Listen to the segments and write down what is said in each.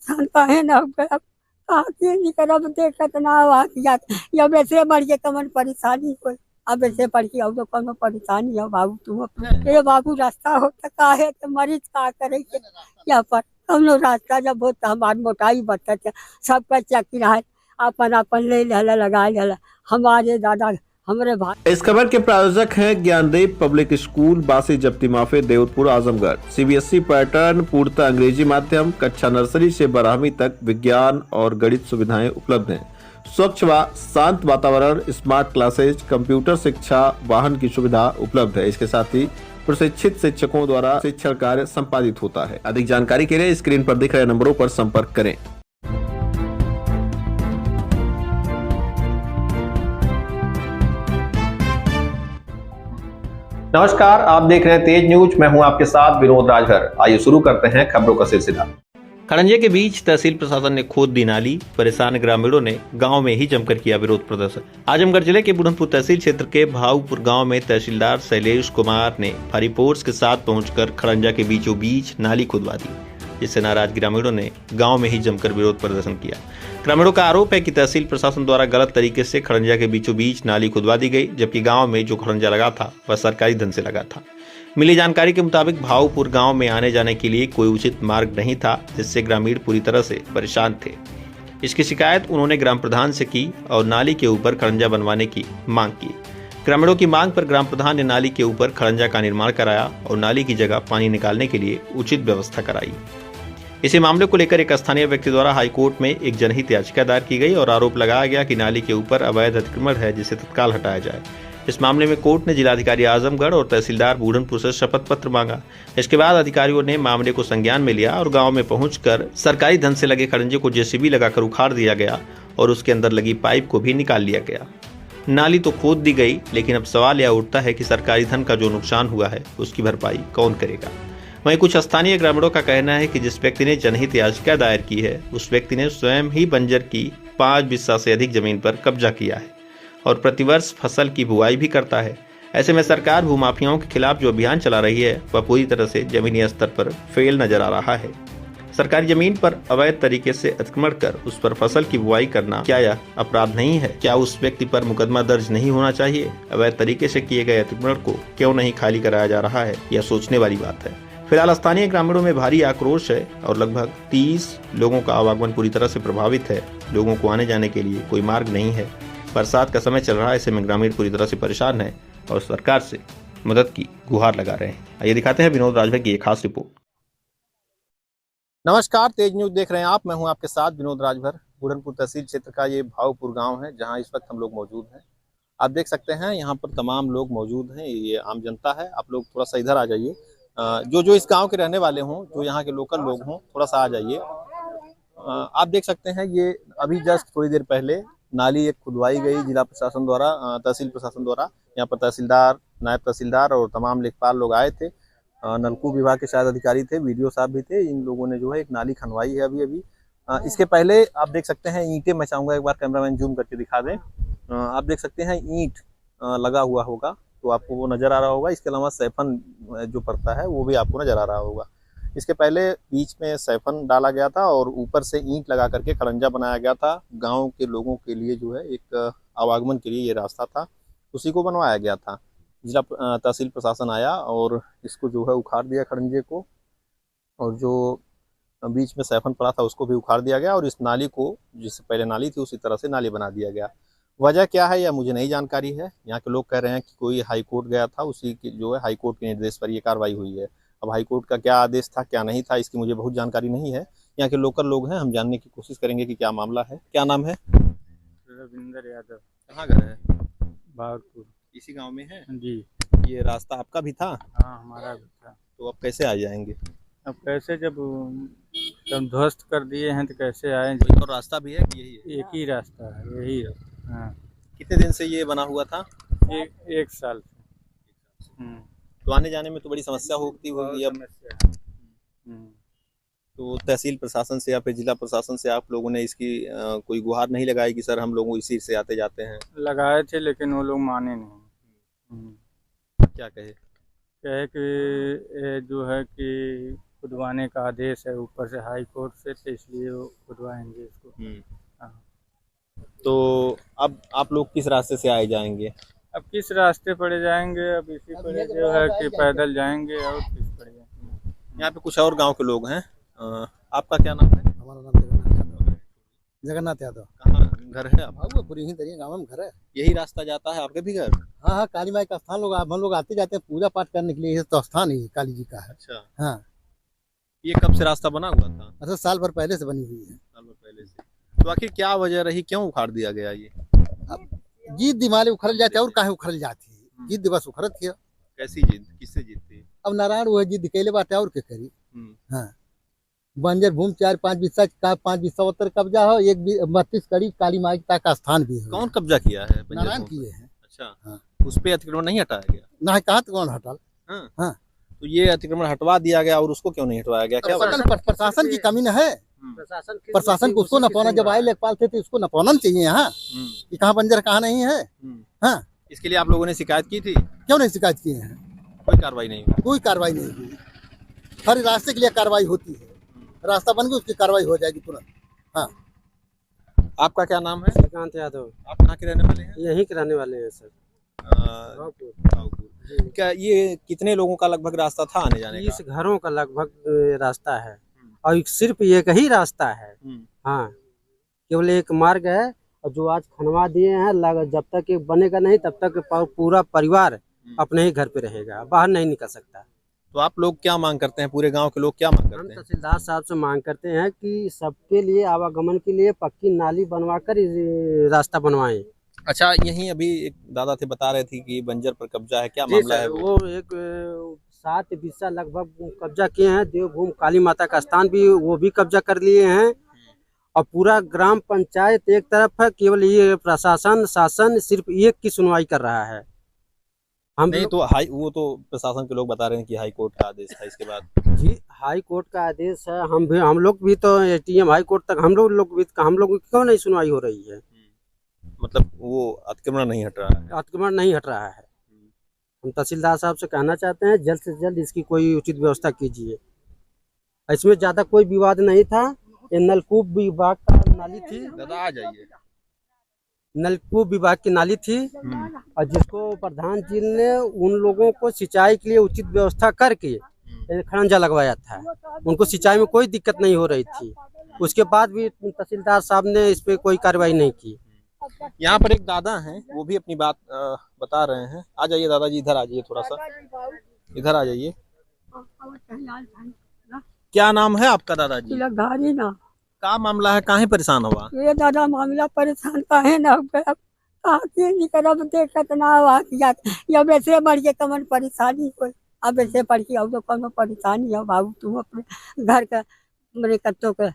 परेशान काहे ना हो गया। कहा कि नहीं करब देखत ना आवाज जात या वैसे बढ़ के कमन परेशानी कोई। अब ऐसे बढ़ के अब तो कोनो परेशानी हो बाबू तुम ए बाबू रास्ता हो तो काहे के मरीज का करे के यहाँ पर हम लोग रास्ता जब होता हमार मोटाई बढ़ता सबका चक्की रहा अपन अपन ले लला लगा लला हमारे दादा हमारे भाई। इस खबर के प्रायोजक हैं ज्ञानदेव पब्लिक स्कूल बासी जप्ती माफे देवपुर आजमगढ़। सीबीएसई पैटर्न पूर्णतः अंग्रेजी माध्यम, कक्षा नर्सरी से 12वीं तक विज्ञान और गणित सुविधाएं उपलब्ध हैं। स्वच्छ व शांत वातावरण, स्मार्ट क्लासेज, कंप्यूटर शिक्षा, वाहन की सुविधा उपलब्ध है। इसके साथ ही प्रशिक्षित शिक्षकों द्वारा शिक्षण कार्य संपादित होता है। अधिक जानकारी के लिए स्क्रीन पर दिख रहे नंबरों पर संपर्क करें। नमस्कार, आप देख रहे हैं तेज न्यूज। मैं हूं आपके साथ विनोद राजभर। आइए शुरू करते हैं खबरों का सिलसिला। खड़ंजे के बीच तहसील प्रशासन ने खोद दी नाली। परेशान ग्रामीणों ने गांव में ही जमकर किया विरोध प्रदर्शन। आजमगढ़ जिले के बुढ़नपुर तहसील क्षेत्र के भाऊपुर गांव में तहसीलदार शैलेश कुमार ने भारी फोर्स के साथ पहुंचकर खड़ंजा के बीचों बीच नाली खुदवा दी, जिससे नाराज ग्रामीणों ने गांव में ही जमकर विरोध प्रदर्शन किया। ग्रामीणों का आरोप है कि तहसील प्रशासन द्वारा गलत तरीके से खड़ंजा के बीचों बीच नाली खुदवा दी गई, जबकि गांव में जो खड़ंजा लगा था वह सरकारी धन से लगा था। मिली जानकारी के मुताबिक भाऊपुर गांव में आने जाने के लिए कोई उचित मार्ग नहीं था, जिससे ग्रामीण पूरी तरह से परेशान थे। इसकी शिकायत उन्होंने ग्राम प्रधान से की और नाली के ऊपर खड़ंजा बनवाने की मांग की। ग्रामीणों की मांग पर ग्राम प्रधान ने नाली के ऊपर खड़ंजा का निर्माण कराया और नाली की जगह पानी निकालने के लिए उचित व्यवस्था कराई। इसी मामले को लेकर एक स्थानीय व्यक्ति द्वारा हाईकोर्ट में एक जनहित याचिका दायर की गई और आरोप लगाया गया कि नाली के ऊपर अवैध अतिक्रमण है, जिसे तत्काल हटाया जाए। इस मामले में कोर्ट ने जिलाधिकारी आजमगढ़ और तहसीलदार बुढ़नपुर से शपथ पत्र मांगा। इसके बाद अधिकारियों ने मामले को संज्ञान में लिया और गांव में पहुंचकर सरकारी धन से लगे खड़ंजे को जेसीबी लगाकर उखाड़ दिया गया और उसके अंदर लगी पाइप को भी निकाल लिया गया। नाली तो खोद दी गई, लेकिन अब सवाल यह उठता है कि सरकारी धन का जो नुकसान हुआ है उसकी भरपाई कौन करेगा। वहीं कुछ स्थानीय ग्रामीणों का कहना है कि जिस व्यक्ति ने जनहित याचिका दायर की है उस व्यक्ति ने स्वयं ही बंजर की 5 बिस्सा से अधिक जमीन पर कब्जा किया है और प्रतिवर्ष फसल की बुआई भी करता है। ऐसे में सरकार भूमाफियाओं के खिलाफ जो अभियान चला रही है वह पूरी तरह से जमीनी स्तर पर फेल नजर आ रहा है। सरकारी जमीन पर अवैध तरीके से अतिक्रमण कर उस पर फसल की बुआई करना क्या यह अपराध नहीं है? क्या उस व्यक्ति पर मुकदमा दर्ज नहीं होना चाहिए? अवैध तरीके से किए गए अतिक्रमण को क्यों नहीं खाली कराया जा रहा है? यह सोचने वाली बात है। फिलहाल स्थानीय ग्रामीणों में भारी आक्रोश है और लगभग 30 लोगों का आवागमन पूरी तरह से प्रभावित है। लोगों को आने जाने के लिए कोई मार्ग नहीं है। बरसात का समय चल रहा है, ऐसे में ग्रामीण पूरी तरह से परेशान है और सरकार से मदद की गुहार लगा रहे हैं। आइए दिखाते हैं विनोद राजभर की एक खास रिपोर्ट। नमस्कार, तेज न्यूज देख रहे हैं आप। मैं हूं आपके साथ विनोद राजभर। बुढ़नपुर तहसील क्षेत्र का ये भाऊपुर गांव है, जहां इस वक्त हम लोग मौजूद हैं। आप देख सकते हैं यहाँ पर तमाम लोग मौजूद हैं। ये आम जनता है। आप लोग थोड़ा सा इधर आ जाइए। जो इस गांव के रहने वाले हों, जो यहाँ के लोकल लोग हों, थोड़ा सा आ जाइए। आप देख सकते हैं ये अभी जस्ट थोड़ी देर पहले नाली एक खुदवाई गई जिला प्रशासन द्वारा, तहसील प्रशासन द्वारा। यहाँ पर तहसीलदार, नायब तहसीलदार और तमाम लेखपाल लोग आए थे। नलकूप विभाग के शायद अधिकारी थे, वीडियो साहब भी थे। इन लोगों ने जो है एक नाली खनवाई है अभी अभी। इसके पहले आप देख सकते हैं ईंटें, मैं चाहूँगा एक बार कैमरामैन जूम करके दिखा दें। आप देख सकते हैं ईंट लगा हुआ होगा तो आपको वो नज़र आ रहा होगा। इसके अलावा सैफन जो पड़ता है वो भी आपको नज़र आ रहा होगा। इसके पहले बीच में सैफन डाला गया था और ऊपर से ईंट लगा करके खड़ंजा बनाया गया था। गांव के लोगों के लिए जो है एक आवागमन के लिए ये रास्ता था, उसी को बनवाया गया था। जिला तहसील प्रशासन आया और इसको जो है उखाड़ दिया खड़ंजे को, और जो बीच में सैफन पड़ा था उसको भी उखाड़ दिया गया और इस नाली को, जिससे पहले नाली थी उसी तरह से नाली बना दिया गया। वजह क्या है यह मुझे नहीं जानकारी है। यहाँ के लोग कह रहे हैं कि कोई हाई कोर्ट गया था, उसी की जो है हाई कोर्ट के निर्देश पर ये कार्रवाई हुई है। अब हाई कोर्ट का क्या आदेश था, क्या नहीं था, इसकी मुझे बहुत जानकारी नहीं है। यहाँ के लोकल लोग हैं, हम जानने की कोशिश करेंगे कि क्या मामला है। क्या नाम है? रविंदर यादव। कहाँ घर है? भागपुर। इसी गांव में है जी। ये रास्ता आपका भी था? हाँ, हमारा भी था। तो अब कैसे आ जाएंगे? अब कैसे, जब सब ध्वस्त कर दिए हैं तो कैसे आए? कोई और रास्ता भी है कि यही है? एक ही रास्ता है, यही रास्ता। हाँ, कितने दिन से ये बना हुआ था? एक साल से। तो आने जाने में तो बड़ी समस्या होती होगी अब। समस्या। तो तहसील प्रशासन से या फिर जिला प्रशासन से आप लोगों ने इसकी कोई गुहार नहीं लगाई कि सर हम लोग इसी से आते जाते हैं? लगाए थे लेकिन वो लोग माने नहीं। क्या कहे? कहे कि जो है कि खुदवाने का आदेश है ऊपर से हाई कोर्ट से, तो इसलिए वो खुदवाएंगे इसको। हाँ। तो अब आप लोग किस रास्ते से आए जाएंगे? अब किस रास्ते पड़े जाएंगे, अब इसी पर जो है कि पैदल जाएंगे और किस पड़े जाएंगे। यहाँ पे कुछ और गांव के लोग हैं। आपका क्या नाम है? हमारा नाम जगन्नाथ यादव। जगन्नाथ यादव। कहाँ घर है आपका? वो पूरी ही दरिया गाँव में घर है। यही रास्ता जाता है आपके भी घर? हाँ हाँ, काली माई का स्थान हम लोग आते जाते हैं पूजा पाठ करने के लिए। ये तो स्थान ही काली जी का है। अच्छा, हाँ। ये कब से रास्ता बना हुआ था? अच्छा, साल भर पहले से बनी हुई है। साल भर पहले से। तो आखिर क्या वजह रही, क्यों उखाड़ दिया गया ये? जीत दिमाले उखड़ जाते और काहे उखड़ जाती है। जीत दिवस उखड़त थी। कैसी जीत, किससे जीत थी? अब नारायण वो जीत कैले बाटे और क्या करी। हम्म। हाँ, बंजर भूमि 4-5 बिस्सा का 5 बिस्सा उत्तर कब्जा हो, 1-32 कड़ी काली माई का स्थान भी है। कौन कब्जा किया है? बंजर नारायण भूमि किए पर? हैं। अच्छा, हाँ। उस पे अतिक्रमण नहीं हटाया गया? ना कहा तो कौन हटल। हाँ। हाँ। तो ये अतिक्रमण हटवा दिया गया और उसको क्यों नहीं हटवाया गया? क्या वजह? प्रशासन की कमी न है। प्रशासन को उसको नपौना, जब आए लेखपाल थे तो उसको नपौना चाहिए यहाँ कि कहाँ बंजर कहाँ नहीं है। हाँ, इसके लिए आप लोगों ने शिकायत की थी? क्यों नहीं शिकायत किए हैं? कोई कार्रवाई नहीं हुई? कोई कार्रवाई नहीं हुई। हर रास्ते के लिए कार्रवाई होती है। रास्ता बन गया उसकी कार्रवाई हो जाएगी तुरंत। हाँ। आपका क्या नाम है? श्रीकांत यादव। आप कहाँ के रहने वाले हैं? यहीं के रहने वाले हैं सर। भावपुर। क्या ये कितने लोगों का लगभग रास्ता था आने जाने का? 30 घरों का लगभग रास्ता है और सिर्फ एक ही रास्ता है। हाँ, केवल एक मार्ग है और जो आज खनवा दिए हैं, जब तक ये बनेगा नहीं तब तक पूरा परिवार अपने ही घर पे रहेगा, बाहर नहीं निकल सकता। तो आप लोग क्या मांग करते हैं? पूरे गांव के लोग क्या मांग हम करते हैं? तहसीलदार साहब से मांग करते हैं कि सबके लिए आवागमन के लिए पक्की नाली बनवाकर रास्ता बनवाएं। अच्छा, यहीं अभी एक दादा थे बता रहे थे कि बंजर पर कब्जा है, क्या जी मामला सर, है वो एक 7 बिस्सा लगभग कब्जा किए हैं। देवभूमि काली माता का स्थान भी वो भी कब्जा कर लिए हैं और पूरा ग्राम पंचायत एक तरफ है, केवल ये प्रशासन शासन सिर्फ एक की सुनवाई कर रहा है। हम नहीं तो वो तो प्रशासन के लोग बता रहे हैं कि हाई कोर्ट का आदेश था इसके बाद। जी, हाई कोर्ट का आदेश है। हम लोग भी तो एटीएम हाई कोर्ट तक हम लोग की क्यों नहीं सुनवाई हो रही है? मतलब वो अतिक्रमण नहीं हट रहा है? अतिक्रमण नहीं हट रहा है। हम तहसीलदार साहब से कहना चाहते हैं जल्द से जल्द इसकी कोई उचित व्यवस्था कीजिए। इसमें ज्यादा कोई विवाद नहीं था। ये नलकूप विभाग का नाली थी। दादा आ जाइए। नलकूप विभाग की नाली थी और जिसको प्रधान जी ने उन लोगों को सिंचाई के लिए उचित व्यवस्था करके खड़ंजा लगवाया था। उनको सिंचाई में कोई दिक्कत नहीं हो रही थी। उसके बाद भी तहसीलदार साहब ने इस पे कोई कार्रवाई नहीं की। यहाँ पर एक दादा हैं, वो भी अपनी बात बता रहे हैं। आ जाइए दादाजी, इधर आ जाइए, थोड़ा सा इधर आ जाइए। क्या नाम है आपका दादाजी? तिलकधारी ना। क्या मामला है, काहे परेशान हुआ? ये दादा मामला परेशान काहे ना करब देखत ना आवा जब ऐसे बढ़ के कमन परेशानी कोई। अब ऐसे पढ़ के अब तो कौन परेशानी हो बाबू, तुम अपने घर का मेरे कत्तों के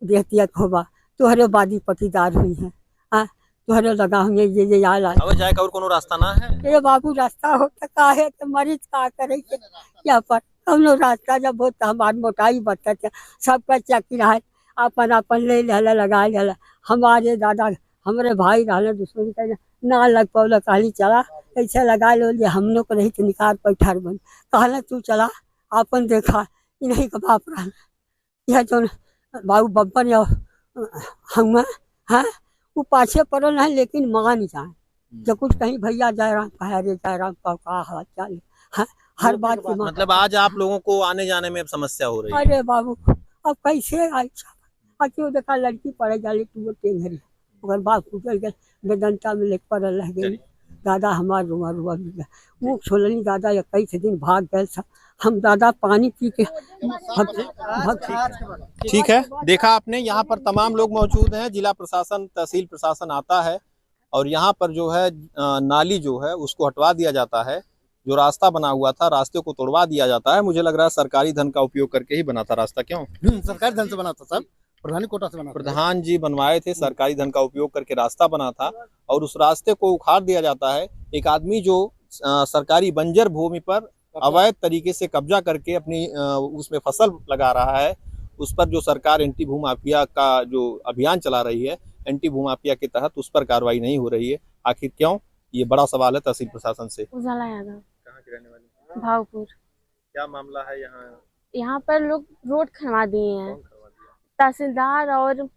देहतियत होबा, तुहरे बादी पटीदार हुई है। हाँ, तुहरे लगा हुए ये याद आ अब जाए का और कोनो रास्ता ना है? ये बाबू रास्ता होता काहे तो मरीज का करे क्या पर हम लोग रास्ता जब होता हमार मोटाई बढ़ता था, सबका चक्की है अपन अपन ले लगा ले। हमारे दादा हमारे भाई रहने दुश्मनी का ना लग पौला कहली चला ऐसे लगा लो हम लोग को नहीं तो निकाल पैठार बन कहला तू चला अपन देखा नहीं का बाप रहा यह जो बाबू बब्बर या हम हाँ वो पाछे पड़ल है लेकिन मान जाए जब कुछ कहीं भैया जयराम पहाड़े जयराम का हाल चाल हाँ, हर बात की मतलब आज आप लोगों को आने जाने में समस्या हो रही है? अरे बाबू अब कैसे आई क्यों देखा लड़की पढ़े जाले तू टेंगरी अगर बाप गुजर गए बेदंता में लेकर पड़ल रह गई। दादा हमार रुआ रुआ मुँह छोलनी दादा 21 दिन भाग गए था। हम दादा पानी पी के ठीक है, देखा आपने, यहाँ पर तमाम लोग मौजूद हैं। जिला प्रशासन तहसील प्रशासन आता है और यहाँ पर जो है नाली जो है उसको हटवा दिया जाता है। जो रास्ता बना हुआ था रास्ते को तोड़वा दिया जाता है। मुझे लग रहा है सरकारी धन का उपयोग करके ही बना था रास्ता। क्यों? सरकारी धन से बना था सर, प्रधानी कोटा से बना था। प्रधान जी बनवाए थे, सरकारी धन का उपयोग करके रास्ता बना था और उस रास्ते को उखाड़ दिया जाता है। एक आदमी जो सरकारी बंजर भूमि पर अवैध तरीके से कब्जा करके अपनी उसमें फसल लगा रहा है, उस पर जो सरकार एंटी भूमाफिया का जो अभियान चला रही है, एंटी भूमाफिया के तहत उस पर कार्रवाई नहीं हो रही है। आखिर क्यों? ये बड़ा सवाल है तहसील प्रशासन से। उजाला यादव। कहाँ के रहने वाले? भावपुर। क्या मामला है यहाँ? यहाँ पर लोग रोड खनवा दिए हैं। तहसीलदार और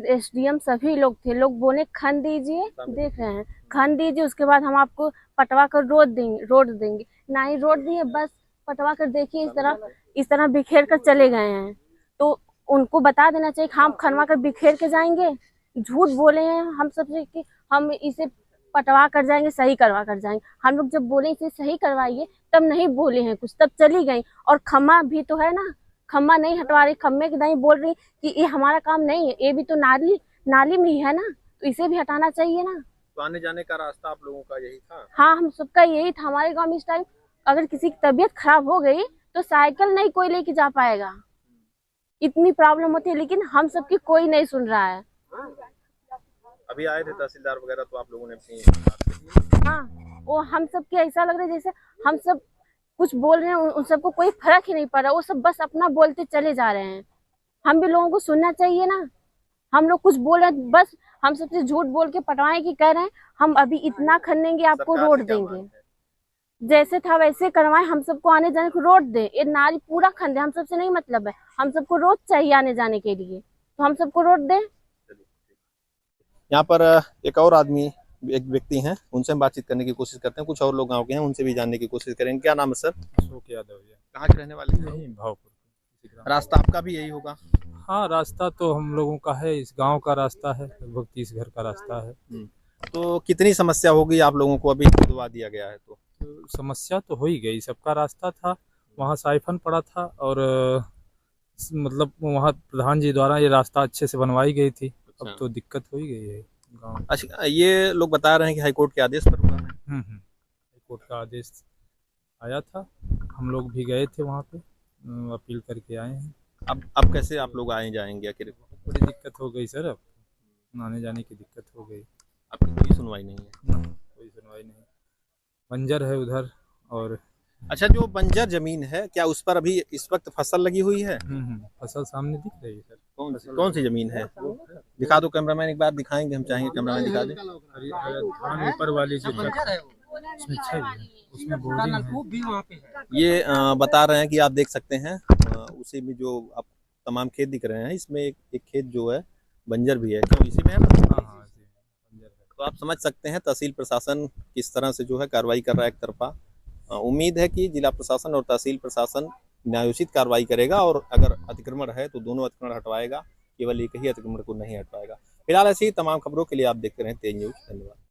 एसडीएम सभी लोग थे। लोग बोले खन दीजिए, देख रहे हैं, खन दीजिए, उसके बाद हम आपको पटवा कर रोड देंगे। ना ही रोड दिए, बस पटवा कर देखिए इस तरह बिखेर कर चले गए हैं। तो उनको बता देना चाहिए कि हम खनवा कर बिखेर के जाएंगे। झूठ बोले हैं हम सबसे कि हम इसे पटवा कर जाएंगे, सही करवा कर जाएंगे। हम लोग जब बोले इसे सही करवाइए तब नहीं बोले हैं कुछ, तब चली गई। और खम्मा भी तो है ना, खम्मा नहीं हटवा रही, खम्मे की नहीं बोल रही कि ये हमारा काम नहीं है, ये भी तो नाली में ही है ना, तो इसे भी हटाना चाहिए ना। तो आने जाने का रास्ता आप लोगों का यही था? हाँ, हम सबका यही था। हमारे गांव में इस टाइम अगर किसी की तबीयत खराब हो गई तो साइकिल नहीं कोई लेके जा पाएगा, इतनी प्रॉब्लम होती है। लेकिन हम सबकी कोई नहीं सुन रहा है। अभी आए थे तहसीलदार वगैरह, तो आप लोगों ने अपनी हाँ, वो हम सबके ऐसा लग रहा है जैसे हम सब कुछ बोल रहे हैं, उन सबको कोई फर्क ही नहीं पड़ रहा। वो सब बस अपना बोलते चले जा रहे हैं। हम भी लोगों को सुनना चाहिए ना। हम लोग कुछ बोल रहे हैं, बस हम सबसे झूठ बोल के पटवाएं कि कह रहे हैं हम अभी इतना खनेंगे, आपको रोड देंगे। जैसे था वैसे करवाएं, हम सबको आने जाने को रोड दे। ये नाली पूरा खन दे, हम सबसे नहीं मतलब है। हम सबको रोड चाहिए आने जाने के लिए, तो हम सबको रोड दे। यहाँ पर एक और आदमी, एक व्यक्ति हैं, उनसे हम बातचीत करने की कोशिश करते हैं। कुछ और लोग गांव के हैं, उनसे भी जानने की कोशिश करेंगे। क्या नाम है सर? अशोक यादव जी, कहाँ के रहने वाले हैं? यही भावपुर। रास्ता आपका भी यही होगा? हाँ, रास्ता तो हम लोगों का है, इस गांव का रास्ता है, लगभग 30 घर का रास्ता है। तो कितनी समस्या होगी आप लोगों को? अभी खुदवा दिया गया है तो समस्या तो हो ही गई। सबका रास्ता था, वहाँ साइफन पड़ा था और मतलब वहाँ प्रधान जी द्वारा ये रास्ता अच्छे से बनवाई गई थी। अब तो दिक्कत हो ही गई है गाँव। अच्छा, ये लोग बता रहे हैं कि हाईकोर्ट के आदेश पर हुआ है। हाईकोर्ट का आदेश आया था, हम लोग भी गए थे वहाँ पे, अपील करके आए हैं। अब कैसे आप लोग आए जाएंगे? आखिर बड़ी दिक्कत हो गई सर, अब आने जाने की दिक्कत हो गई। आपकी कोई सुनवाई नहीं है? कोई सुनवाई नहीं, बंजर है उधर। और अच्छा, जो बंजर जमीन है, क्या उस पर अभी इस वक्त फसल लगी हुई है? फसल सामने दिख रही है सर। कौन सी जमीन है? दिखा दो कैमरामैन, एक बार दिखाएंगे, हम चाहेंगे कैमरामैन दिखा दे। धान ऊपर वाली जो उसमें उसमें बोरिंग है। ये बता रहे हैं कि आप देख सकते हैं, उसी में जो आप तमाम खेत दिख रहे हैं, इसमें एक खेत जो है बंजर भी है। क्यों, इसी में है? हाँ, तो आप समझ सकते हैं तहसील प्रशासन किस तरह से जो है कार्रवाई कर रहा है एक तरफा। उम्मीद है कि जिला प्रशासन और तहसील प्रशासन न्यायोचित कार्रवाई करेगा, और अगर अतिक्रमण है तो दोनों अतिक्रमण हटवाएगा, केवल एक ही अतिक्रमण को नहीं हटवाएगा। फिलहाल ऐसी तमाम खबरों के लिए आप देखते रहें तेज न्यूज। धन्यवाद।